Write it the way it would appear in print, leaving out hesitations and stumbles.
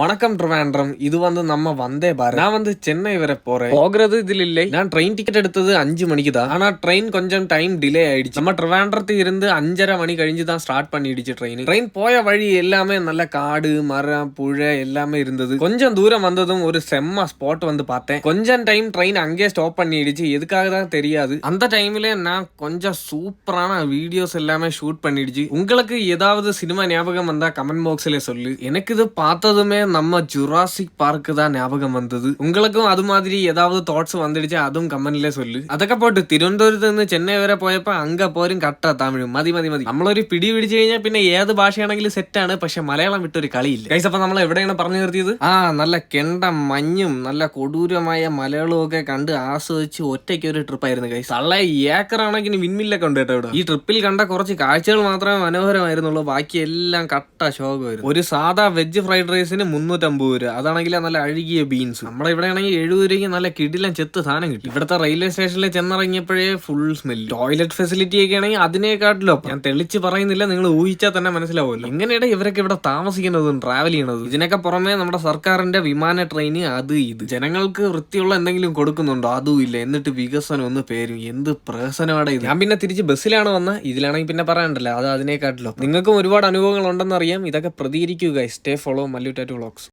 வணக்கம் ட்ரிவாண்ட்ரம். இது நம்ம வந்தே பாரத். நான் சென்னை வரை போறேன். போகிறது இதில் இல்லை. நான் ட்ரெயின் டிக்கெட் எடுத்தது 5 மணிக்கு தான். ஆனா ட்ரெயின் கொஞ்சம் டைம் டிலே ஆயிடுச்சு. நம்ம ட்ரிவாண்ட்ரத்தில் இருந்து 5:30 மணி கழிஞ்சு தான் ஸ்டார்ட் பண்ணிடுச்சு ட்ரெயின் போய வழி எல்லாமே நல்ல காடு மரம் புழை எல்லாமே இருந்தது. கொஞ்சம் தூரம் வந்ததும் ஒரு செம்ம ஸ்பாட் பார்த்தேன். கொஞ்சம் டைம் ட்ரெயின் அங்கே ஸ்டாப் பண்ணிடுச்சு. எதுக்காக தான் தெரியாது. அந்த டைம்ல நான் கொஞ்சம் சூப்பரான வீடியோஸ் எல்லாமே ஷூட் பண்ணிடுச்சு. உங்களுக்கு ஏதாவது சினிமா ஞாபகம் வந்தா கமெண்ட் பாக்ஸ்ல சொல்லு. எனக்கு இது பார்த்ததுமே நம்ம ஜுராசிக் பார்க் தான் ஞாபகம் வந்தது. உங்களுக்கும் அது மாதிரி ஏதாவது தாட்ஸ் வந்துடுச்சு അതും കമന്റിലെ சொல்லு. അതൊക്കെ പോട്ട് തിരുവനന്തപുരത്ത് നിന്ന് ചെന്നൈ വരെ പോയപ്പോ അങ്ങ പോരും കട്ട തമിഴ് മതി നമ്മളൊരു പിടി പിടിച്ചു കഴിഞ്ഞാൽ പിന്നെ ഏത് ഭാഷയാണെങ്കിലും സെറ്റാണ്. പക്ഷെ മലയാളം വിട്ടൊരു കളിയില്ല ഗൈസ്. അപ്പൊ നമ്മൾ എവിടെയാണ് പറഞ്ഞു നിർത്തിയത്? നല്ല കെണ്ട മഞ്ഞും നല്ല കൊടൂരമായ മലയാളവും ഒക്കെ കണ്ട് ആസ്വദിച്ച് ഒറ്റയ്ക്ക് ഒരു ട്രിപ്പായിരുന്നു ഗൈസ്. തള്ള ഏക്കറാണെങ്കിൽ വിൻമില്ലൊക്കെ ഉണ്ട് കേട്ടോ ഇവിടെ. ഈ ട്രിപ്പിൽ കണ്ട കുറച്ച് കാഴ്ചകൾ മാത്രമേ മനോഹരമായിരുന്നുള്ളൂ. ബാക്കി എല്ലാം കട്ട ശോകമായിരുന്നു. ഒരു സാധാ വെജ് ഫ്രൈഡ് റൈസിന് 350 രൂപ. അതാണെങ്കിൽ നല്ല അഴുകിയ ബീൻസ്. നമ്മുടെ ഇവിടെ ആണെങ്കിൽ 70 രൂപയ്ക്ക് നല്ല കിടിലൻ ചെത്ത് സാധനം കിട്ടും. ഇവിടുത്തെ റെയിൽവേ സ്റ്റേഷനിൽ ചെന്നിറങ്ങിയപ്പോഴേ ഫുൾ സ്മെല്ല്. ടോയ്ലറ്റ് ഫെസിലിറ്റി ഒക്കെ ആണെങ്കിൽ അതിനേക്കാട്ടിലോ. ഞാൻ തെളിച്ച് പറയുന്നില്ല, നിങ്ങൾ ഊഹിച്ചാൽ തന്നെ മനസ്സിലാവുമല്ലോ. എങ്ങനെയാണ് ഇവരൊക്കെ ഇവിടെ താമസിക്കുന്നതും ട്രാവൽ ചെയ്യണതും. ഇതിനൊക്കെ പുറമെ നമ്മുടെ സർക്കാരിന്റെ വിമാന ട്രെയിന് അത് ഇത്. ജനങ്ങൾക്ക് വൃത്തിയുള്ള എന്തെങ്കിലും കൊടുക്കുന്നുണ്ടോ? അതും ഇല്ല. എന്നിട്ട് വികസനം ഒന്ന് പേരും. എന്ത് പ്രഹസനമാണ് ഇത്. ഞാൻ പിന്നെ തിരിച്ച് ബസ്സിലാണ് വന്ന. ഇതിലാണെങ്കിൽ പിന്നെ പറയണ്ടല്ലോ, അത് അതിനേക്കാട്ടിലോ. നിങ്ങൾക്കും ഒരുപാട് അനുഭവങ്ങൾ ഉണ്ടെന്ന് അറിയാം. ഇതൊക്കെ പ്രതികരിക്കുക. Stay follow Mallu tattoo vlogs.